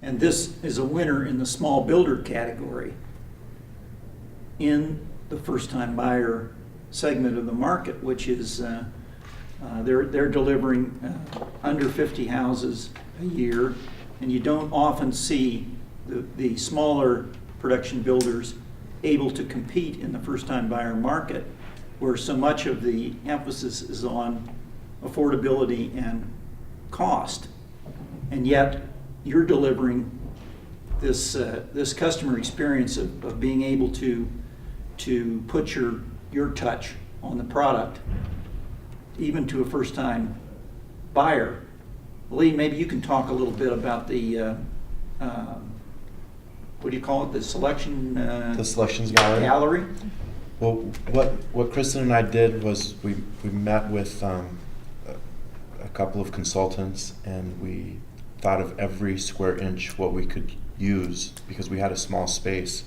and this is a winner in the small builder category in the first-time buyer segment of the market, which is they're delivering under 50 houses a year, and you don't often see the smaller production builders able to compete in the first-time buyer market, where so much of the emphasis is on affordability and cost, and yet you're delivering this this customer experience of being able to put your touch on the product, even to a first-time buyer. Lee, maybe you can talk a little bit about the what do you call it? The selections gallery. Well, what Kristen and I did was we met with a couple of consultants, and we thought of every square inch what we could use, because we had a small space,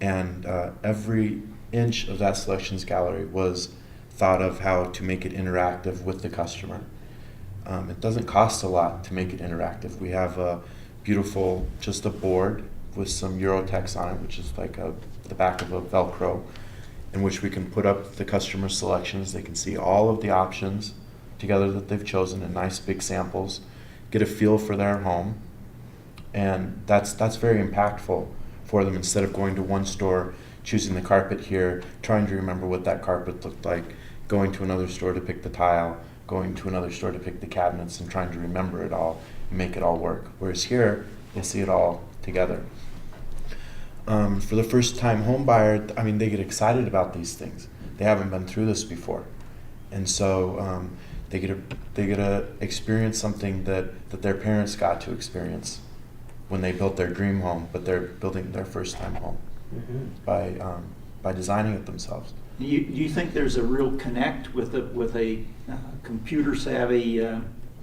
and every inch of that selections gallery was thought of how to make it interactive with the customer. It doesn't cost a lot to make it interactive. We have a beautiful, just a board with some Euro text on it, which is like the back of a Velcro, in which we can put up the customer selections. They can see all of the options together that they've chosen in nice big samples, get a feel for their home, and that's very impactful for them, instead of going to one store, choosing the carpet here, trying to remember what that carpet looked like, going to another store to pick the tile, going to another store to pick the cabinets, and trying to remember it all and make it all work. Whereas here, they see it all together. For the first-time home buyer, I mean, they get excited about these things. They haven't been through this before, and so they get to experience something that their parents got to experience when they built their dream home, but they're building their first-time home by designing it themselves. Do you think there's a real connect with a computer-savvy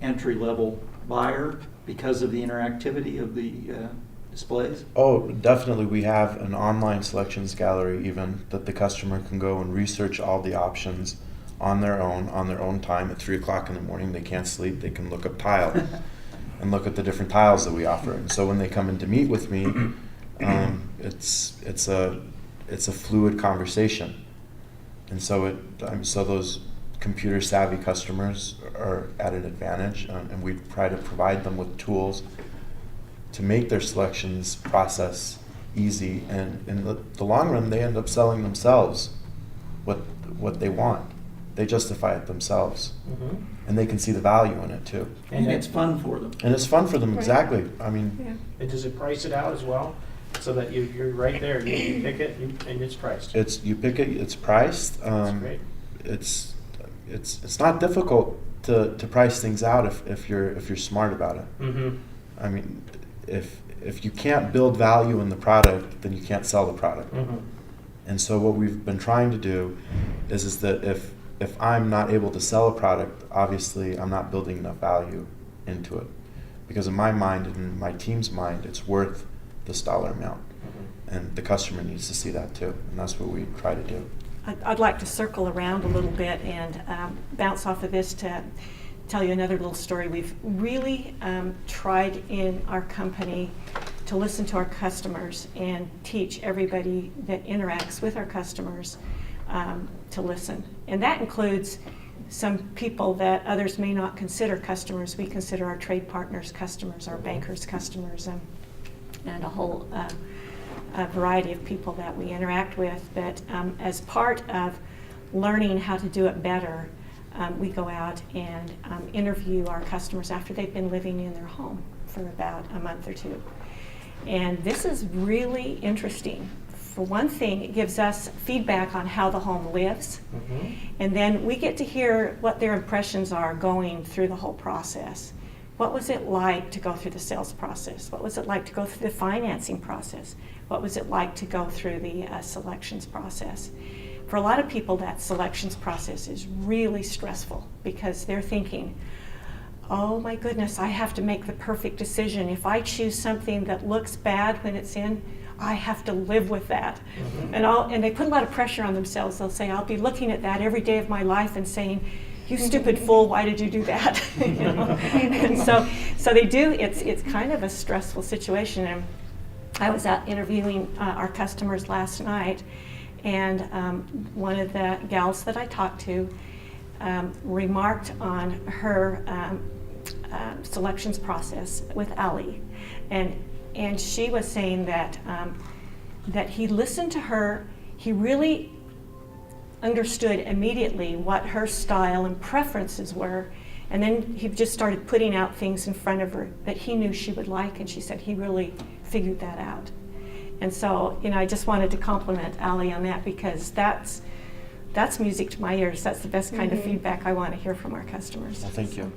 entry-level buyer because of the interactivity of the displays? Oh, definitely. We have an online selections gallery even that the customer can go and research all the options on their own time. At 3 o'clock in the morning, they can't sleep, they can look up tile and look at the different tiles that we offer. And so when they come in to meet with me, it's a fluid conversation. And so so those computer savvy customers are at an advantage, and we try to provide them with tools to make their selections process easy, and in the long run they end up selling themselves what they want. They justify it themselves, and they can see the value in it too. And it's fun for them. And it's fun for them, Right. Exactly. I mean, Yeah. And does it price it out as well? So that you're right there, you pick it, and it's priced. you pick it, it's priced. That's great. It's not difficult to price things out if you're smart about it. Mm-hmm. I mean, if you can't build value in the product, then you can't sell the product. Mm-hmm. And so what we've been trying to do is that if I'm not able to sell a product, obviously I'm not building enough value into it, because in my mind and in my team's mind, it's worth this dollar amount, and the customer needs to see that too, and that's what we try to do. I'd like to circle around a little bit and bounce off of this to tell you another little story. We've really tried in our company to listen to our customers and teach everybody that interacts with our customers to listen. And that includes some people that others may not consider customers. We consider our trade partners customers, our bankers customers, and a whole a variety of people that we interact with. But as part of learning how to do it better, we go out and interview our customers after they've been living in their home for about a month or two. And this is really interesting. For one thing, it gives us feedback on how the home lives. Mm-hmm. And then we get to hear what their impressions are going through the whole process. What was it like to go through the sales process? What was it like to go through the financing process? What was it like to go through the selections process? For a lot of people, that selections process is really stressful because they're thinking, oh my goodness, I have to make the perfect decision. If I choose something that looks bad when it's in, I have to live with that. Mm-hmm. And they put a lot of pressure on themselves. They'll say, I'll be looking at that every day of my life and saying, "You stupid fool, why did you do that?" You know? And so they do. It's kind of a stressful situation. And I was out interviewing our customers last night, and one of the gals that I talked to remarked on her selections process with Ali, and she was saying that that he listened to her. He really understood immediately what her style and preferences were, and then he just started putting out things in front of her that he knew she would like, and she said he really figured that out. And so, you know, I just wanted to compliment Ali on that, because that's music to my ears. That's the best kind of feedback I want to hear from our customers. Well, thank you.